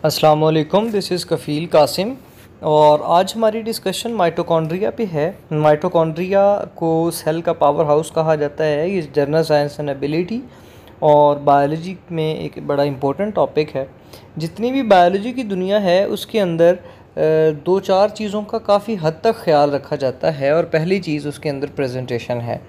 अस्सलाम वालेकुम, this is कफ़ील कासिम। और आज हमारी डिस्कशन माइटोकॉन्ड्रिया पे है। माइटोकॉन्ड्रिया को सेल का पावर हाउस कहा जाता है। ये जनरल साइंस एंड एबिलिटी और बायोलॉजी में एक बड़ा इम्पोर्टेंट टॉपिक है। जितनी भी बायोलॉजी की दुनिया है उसके अंदर दो चार चीज़ों का काफ़ी हद तक ख्याल रखा जाता है, और पहली चीज़ उसके अंदर प्रेजेंटेशन है।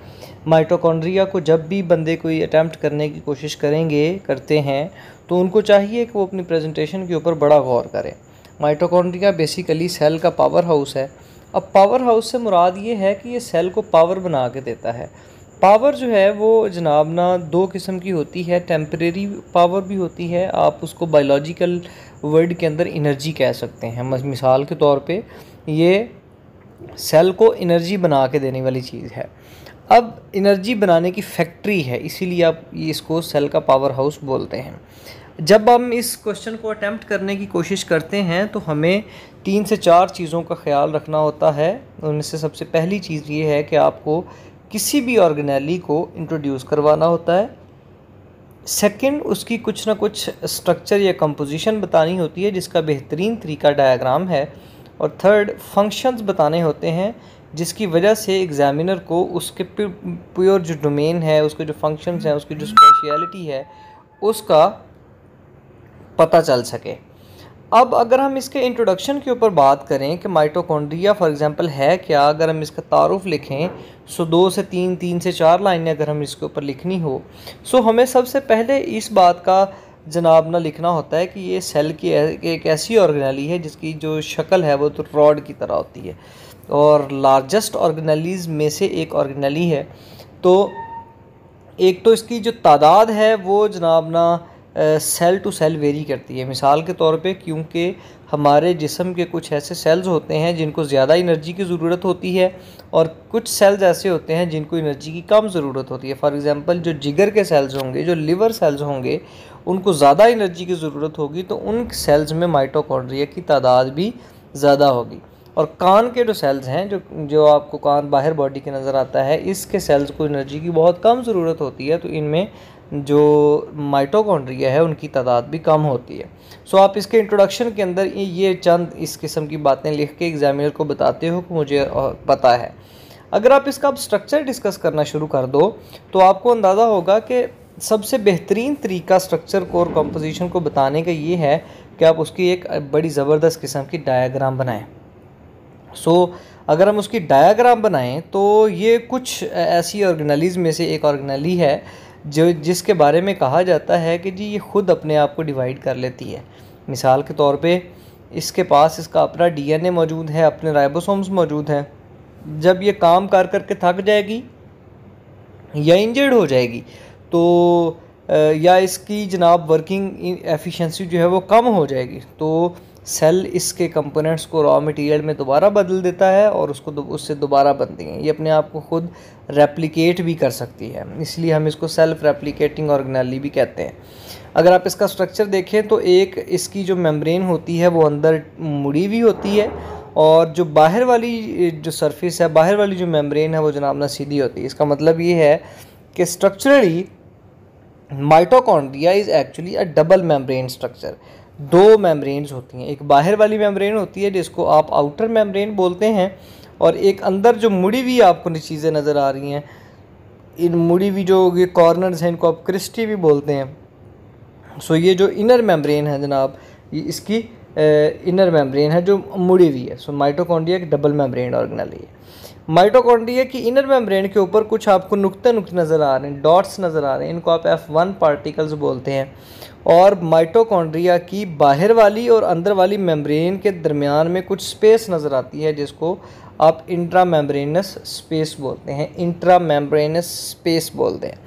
माइटोकॉन्ड्रिया को जब भी बंदे कोई अटैम्प्ट करने की कोशिश करते हैं तो उनको चाहिए कि वो अपनी प्रेजेंटेशन के ऊपर बड़ा गौर करें। माइटोकॉन्ड्रिया बेसिकली सेल का पावर हाउस है। अब पावर हाउस से मुराद ये है कि ये सेल को पावर बना के देता है। पावर जो है वो जनाब ना दो किस्म की होती है, टेम्परेरी पावर भी होती है, आप उसको बायोलॉजिकल वर्ड के अंदर एनर्जी कह सकते हैं। मिसाल के तौर पे ये सेल को एनर्जी बना के देने वाली चीज़ है। अब एनर्जी बनाने की फैक्ट्री है, इसीलिए आप इसको सेल का पावर हाउस बोलते हैं। जब हम इस क्वेश्चन को अटेम्प्ट करने की कोशिश करते हैं तो हमें 3 से 4 चीज़ों का ख्याल रखना होता है। उनमें से सबसे पहली चीज़ ये है कि आपको किसी भी ऑर्गेनेली को इंट्रोड्यूस करवाना होता है। सेकंड, उसकी कुछ ना कुछ स्ट्रक्चर या कंपोजिशन बतानी होती है जिसका बेहतरीन तरीका डायग्राम है। और थर्ड, फंक्शंस बताने होते हैं जिसकी वजह से एग्जामिनर को उसके प्योर जो डोमेन है, उसके जो फंक्शंस हैं, उसकी जो स्पेशलिटी है, उसका पता चल सके। अब अगर हम इसके इंट्रोडक्शन के ऊपर बात करें कि माइटोकॉन्ड्रिया फॉर एग्जांपल है क्या, अगर हम इसका तारुफ लिखें सो 2 से 3 से 4 लाइनें अगर हम इसके ऊपर लिखनी हो, सो हमें सबसे पहले इस बात का जनाब ना लिखना होता है कि ये सेल की एक ऐसी ऑर्गेनेली है जिसकी जो शक्ल है वो तो रॉड की तरह होती है और लार्जेस्ट ऑर्गेनेलीज़ में से एक ऑर्गेनेली है। तो एक तो इसकी जो तादाद है वो जनाब ना सेल टू सेल वेरी करती है। मिसाल के तौर पे, क्योंकि हमारे जिस्म के कुछ ऐसे सेल्स होते हैं जिनको ज़्यादा एनर्जी की ज़रूरत होती है और कुछ सेल्स ऐसे होते हैं जिनको एनर्जी की कम ज़रूरत होती है। फॉर एग्ज़ाम्पल, जो जिगर के सेल्स होंगे, जो लिवर सेल्स होंगे, उनको ज़्यादा एनर्जी की ज़रूरत होगी, तो उन सेल्स में माइटोकॉन्ड्रिया की तादाद भी ज़्यादा होगी। और कान के जो सेल्स हैं, जो आपको कान बाहर बॉडी के नज़र आता है, इसके सेल्स को एनर्जी की बहुत कम ज़रूरत होती है, तो इनमें जो माइटोकॉन्ड्रिया है उनकी तादाद भी कम होती है। सो आप इसके इंट्रोडक्शन के अंदर ये चंद इस किस्म की बातें लिख के एग्जामिनर को बताते हो कि मुझे पता है। अगर आप इसका अब स्ट्रक्चर डिस्कस करना शुरू कर दो तो आपको अंदाज़ा होगा कि सबसे बेहतरीन तरीका स्ट्रक्चर को और कंपोजिशन को बताने का ये है कि आप उसकी एक बड़ी ज़बरदस्त किस्म की डायग्राम बनाएं। अगर हम उसकी डायग्राम बनाएं तो ये कुछ ऐसी ऑर्गेनेलीज़ में से एक ऑर्गेनेली है जिसके बारे में कहा जाता है कि जी ये ख़ुद अपने आप को डिवाइड कर लेती है। मिसाल के तौर पे, इसके पास इसका अपना डीएनए मौजूद है, अपने राइबोसोम्स मौजूद हैं। जब ये काम कर करके थक जाएगी या इंजर्ड हो जाएगी तो या इसकी जनाब वर्किंग एफिशिएंसी जो है वो कम हो जाएगी, तो सेल इसके कंपोनेंट्स को रॉ मटेरियल में दोबारा बदल देता है और उससे दोबारा बनती हैं। ये अपने आप को खुद रेप्लिकेट भी कर सकती है, इसलिए हम इसको सेल्फ रेप्लिकेटिंग ऑर्गेनेली भी कहते हैं। अगर आप इसका स्ट्रक्चर देखें तो एक इसकी जो मेम्ब्रेन होती है वो अंदर मुड़ी हुई होती है, और जो बाहर वाली जो सरफेस है, बाहर वाली जो मेम्ब्रेन है वो जनाब ना सीधी होती है। इसका मतलब ये है कि structurally mitochondria is actually a double membrane structure. 2 membranes होती हैं, एक बाहर वाली मेम्ब्रेन होती है जिसको आप आउटर मेम्ब्रेन बोलते हैं, और एक अंदर जो मुड़ी हुई आपको चीज़ें नज़र आ रही हैं, इन मुड़ी हुई जो ये कॉर्नर्स हैं इनको आप क्रिस्टी भी बोलते हैं। सो ये जो इनर मेम्ब्रेन है जनाब, ये इसकी इनर मेम्ब्रेन है जो मुड़ी हुई है। सो माइटोकॉन्ड्रिया की डबल मेम्ब्रेन ऑर्गेनेली है। माइटोकॉन्ड्रिया की इनर मेम्ब्रेन के ऊपर कुछ आपको नुक्ते नज़र आ रहे हैं, डॉट्स नज़र आ रहे हैं, इनको आप F1 पार्टिकल्स बोलते हैं। और माइटोकॉन्ड्रिया की बाहर वाली और अंदर वाली मेम्ब्रेन के दरमियान में कुछ स्पेस नज़र आती है जिसको आप इंट्रा मेम्ब्रेनस स्पेस बोलते हैं, इंट्रा मेम्ब्रेनस स्पेस बोलते हैं।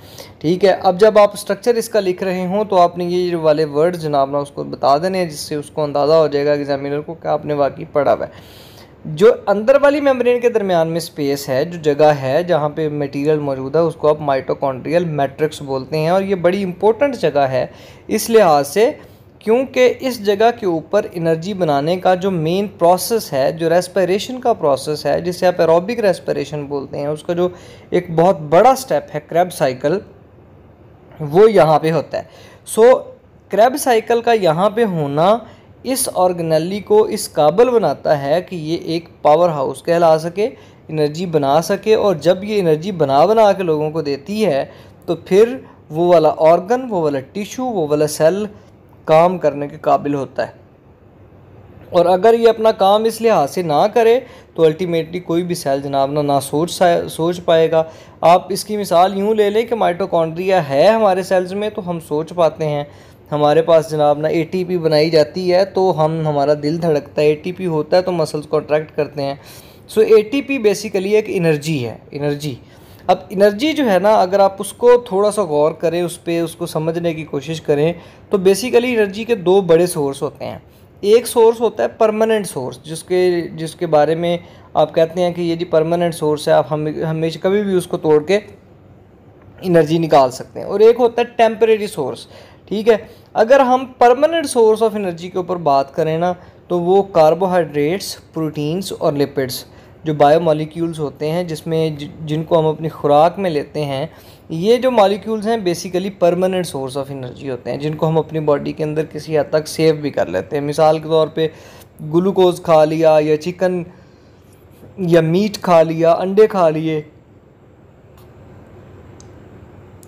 ठीक है, अब जब आप स्ट्रक्चर इसका लिख रहे हों तो आपने ये वाले वर्ड्स जनाब ना उसको बता देने हैं, जिससे उसको अंदाज़ा हो जाएगा एग्जामिनर को कि आपने वाकई पढ़ा हुआ है। जो अंदर वाली मेम्ब्रेन के दरमियान में स्पेस है, जो जगह है जहाँ पे मटेरियल मौजूद है, उसको आप माइटोकॉन्ड्रियल मैट्रिक्स बोलते हैं। और ये बड़ी इंपॉर्टेंट जगह है इस लिहाज से क्योंकि इस जगह के ऊपर एनर्जी बनाने का जो मेन प्रोसेस है, जो रेस्पिरेशन का प्रोसेस है, जिसे आप एरोबिक रेस्पिरेशन बोलते हैं, उसका जो एक बहुत बड़ा स्टेप है क्रेब साइकिल, वो यहाँ पे होता है। सो क्रेब साइकिल का यहाँ पे होना इस ऑर्गेनेली को इस काबिल बनाता है कि ये एक पावर हाउस कहला सके, एनर्जी बना सके। और जब ये एनर्जी बना के लोगों को देती है तो फिर वो वाला ऑर्गन, वो वाला टिश्यू, वो वाला सेल काम करने के काबिल होता है। और अगर ये अपना काम इस लिहाज से ना करे तो अल्टीमेटली कोई भी सेल जनाब ना सोच पाएगा। आप इसकी मिसाल यूँ ले लें कि माइटोकॉन्ड्रिया है हमारे सेल्स में तो हम सोच पाते हैं। हमारे पास जनाब ना एटीपी बनाई जाती है तो हमारा दिल धड़कता है, एटीपी होता है तो मसल्स कॉन्ट्रैक्ट करते हैं। सो एटीपी बेसिकली एक एनर्जी है, एनर्जी। अब एनर्जी जो है ना, अगर आप उसको थोड़ा सा गौर करें, उसको समझने की कोशिश करें तो बेसिकली एनर्जी के दो बड़े सोर्स होते हैं। एक सोर्स होता है परमानेंट सोर्स, जिसके बारे में आप कहते हैं कि ये जी परमानेंट सोर्स है, आप हमेशा कभी भी उसको तोड़ के एनर्जी निकाल सकते हैं। और एक होता है टेम्परेरी सोर्स, ठीक है। अगर हम परमानेंट सोर्स ऑफ एनर्जी के ऊपर बात करें ना तो वो कार्बोहाइड्रेट्स, प्रोटीन्स और लिपिड्स जो बायोमॉलिक्यूल्स होते हैं जिनको हम अपनी खुराक में लेते हैं, ये जो मॉलिक्यूल्स हैं basically permanent source of energy होते हैं, जिनको हम अपनी बॉडी के अंदर किसी हद तक सेव भी कर लेते हैं। मिसाल के तौर पे ग्लूकोज खा लिया या चिकन या मीट खा लिया, अंडे खा लिए,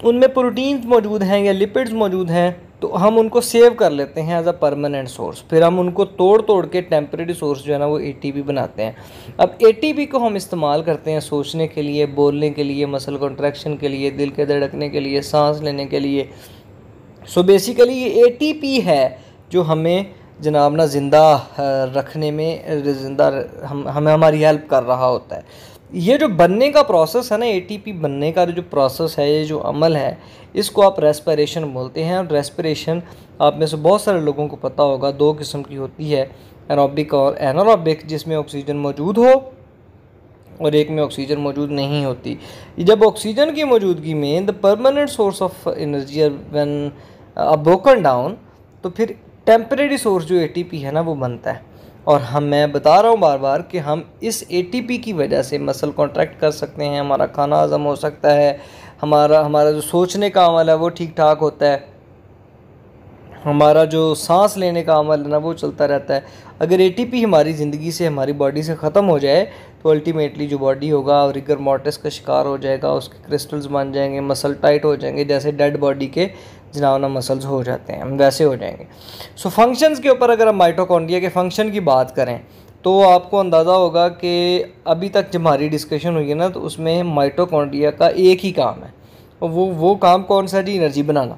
उनमें प्रोटीन्स मौजूद हैं या लिपिड्स मौजूद हैं तो हम उनको सेव कर लेते हैं एज अ परमानेंट सोर्स। फिर हम उनको तोड़ के टेम्परेरी सोर्स जो है ना वो एटीपी बनाते हैं। अब एटीपी को हम इस्तेमाल करते हैं सोचने के लिए, बोलने के लिए, मसल कॉन्ट्रैक्शन के लिए, दिल के धड़कने के लिए, सांस लेने के लिए। सो बेसिकली ये एटीपी है जो हमें जनाब ना ज़िंदा रखने में हमें हमारी हेल्प कर रहा होता है। ये जो बनने का प्रोसेस है ना, एटीपी बनने का जो प्रोसेस है, ये जो अमल है, इसको आप रेस्पिरेशन बोलते हैं। और रेस्पिरेशन आप में से बहुत सारे लोगों को पता होगा, दो किस्म की होती है, एरोबिक और एनारोबिक, जिसमें ऑक्सीजन मौजूद हो और एक में ऑक्सीजन मौजूद नहीं होती। जब ऑक्सीजन की मौजूदगी में the permanent source of energy when broken down, तो फिर टेम्परेरी सोर्स जो एटीपी है ना वो बनता है। और मैं बता रहा हूँ बार बार कि हम इस एटीपी की वजह से मसल कॉन्ट्रैक्ट कर सकते हैं, हमारा खाना हज़म हो सकता है, हमारा जो सोचने का अमल है वो ठीक ठाक होता है, हमारा जो सांस लेने का अमल है ना वो चलता रहता है। अगर एटीपी हमारी ज़िंदगी से, हमारी बॉडी से ख़त्म हो जाए तो अल्टीमेटली जो बॉडी होगा रिगर मोर्टिस का शिकार हो जाएगा, उसके क्रिस्टल्स बन जाएंगे, मसल टाइट हो जाएंगे, जैसे डेड बॉडी के जनाब ना मसल्स हो जाते हैं, वैसे हो जाएंगे। सो फंक्शंस के ऊपर अगर हम माइटोकॉन्ड्रिया के फंक्शन की बात करें तो आपको अंदाज़ा होगा कि अभी तक जब हमारी डिस्कशन हुई है ना तो उसमें माइटोकॉन्ड्रिया का एक ही काम है, और वो काम कौन सा जी? एनर्जी बनाना।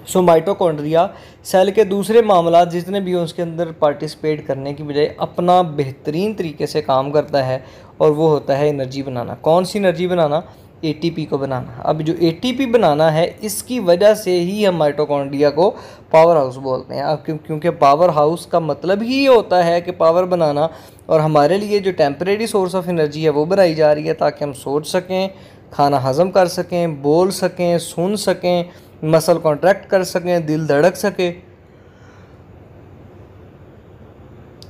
सो माइटोकॉन्ड्रिया सेल के दूसरे मामला जितने भी उसके अंदर पार्टिसिपेट करने की बजाय अपना बेहतरीन तरीके से काम करता है, और वो होता है एनर्जी बनाना। कौन सी एनर्जी बनाना? एटीपी को बनाना। अब जो एटीपी बनाना है, इसकी वजह से ही हम माइटोकॉन्ड्रिया को पावर हाउस बोलते हैं। अब क्योंकि पावर हाउस का मतलब ही ये होता है कि पावर बनाना, और हमारे लिए जो टेम्परेरी सोर्स ऑफ एनर्जी है वो बनाई जा रही है ताकि हम सोच सकें, खाना हज़म कर सकें, बोल सकें, सुन सकें, मसल कॉन्ट्रैक्ट कर सकें, दिल धड़क सके।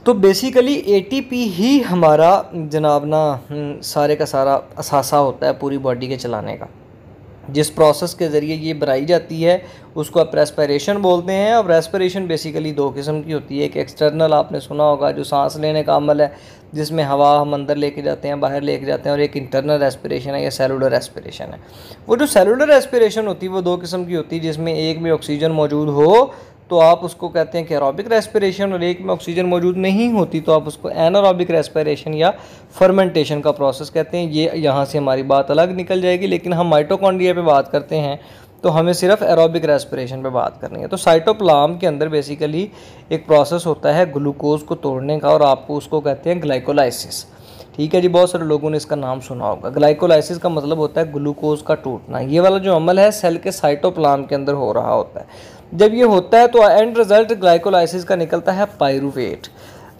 तो बेसिकली एटीपी ही हमारा जनाब ना सारे का सारा असासा होता है पूरी बॉडी के चलाने का। जिस प्रोसेस के ज़रिए ये बनाई जाती है उसको आप रेस्पिरेशन बोलते हैं। अब रेस्पिरेशन बेसिकली दो किस्म की होती है। एक एक्सटर्नल, आपने सुना होगा, जो सांस लेने का अमल है, जिसमें हवा हम अंदर लेके जाते हैं, बाहर लेके जाते हैं, और एक इंटरनल रेस्पिरेशन है या सेलुलर रेस्पिरेशन है। वो जो सेलुलर रेस्पिरेशन होती है वो दो किस्म की होती है, जिसमें एक में ऑक्सीजन मौजूद हो तो आप उसको कहते हैं कि एरोबिक रेस्पिरेशन, और एक में ऑक्सीजन मौजूद नहीं होती तो आप उसको एनारोबिक रेस्पिरेशन या फर्मेंटेशन का प्रोसेस कहते हैं। ये यहाँ से हमारी बात अलग निकल जाएगी, लेकिन हम माइटोकॉन्ड्रिया पे बात करते हैं तो हमें सिर्फ एरोबिक रेस्पिरेशन पे बात करनी है। तो साइटोप्लाज्म के अंदर बेसिकली एक प्रोसेस होता है ग्लूकोज को तोड़ने का, और आपको उसको कहते हैं ग्लाइकोलाइसिस। ठीक है जी, बहुत सारे लोगों ने इसका नाम सुना होगा। ग्लाइकोलाइसिस का मतलब होता है ग्लूकोज का टूटना। ये वाला जो अमल है सेल के साइटोप्लाज्म के अंदर हो रहा होता है। जब ये होता है तो एंड रिजल्ट ग्लाइकोलाइसिस का निकलता है पायरूवेट।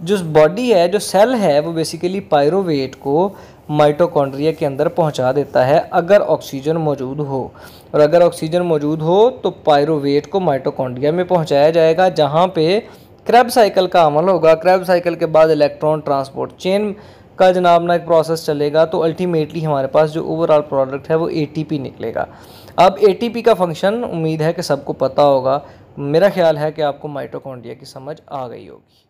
जो बॉडी है, जो सेल है, वो बेसिकली पायरूवेट को माइटोकॉन्ड्रिया के अंदर पहुंचा देता है अगर ऑक्सीजन मौजूद हो। और अगर ऑक्सीजन मौजूद हो तो पायरूवेट को माइटोकॉन्ड्रिया में पहुंचाया जाएगा, जहां पे क्रेब साइकिल का अमल होगा। क्रेब साइकिल के बाद इलेक्ट्रॉन ट्रांसपोर्ट चेन का जनाब ना एक प्रोसेस चलेगा, तो अल्टीमेटली हमारे पास जो ओवरऑल प्रोडक्ट है वो एटीपी निकलेगा। अब एटीपी का फंक्शन उम्मीद है कि सबको पता होगा, मेरा ख्याल है कि आपको माइटोकॉन्ड्रिया की समझ आ गई होगी।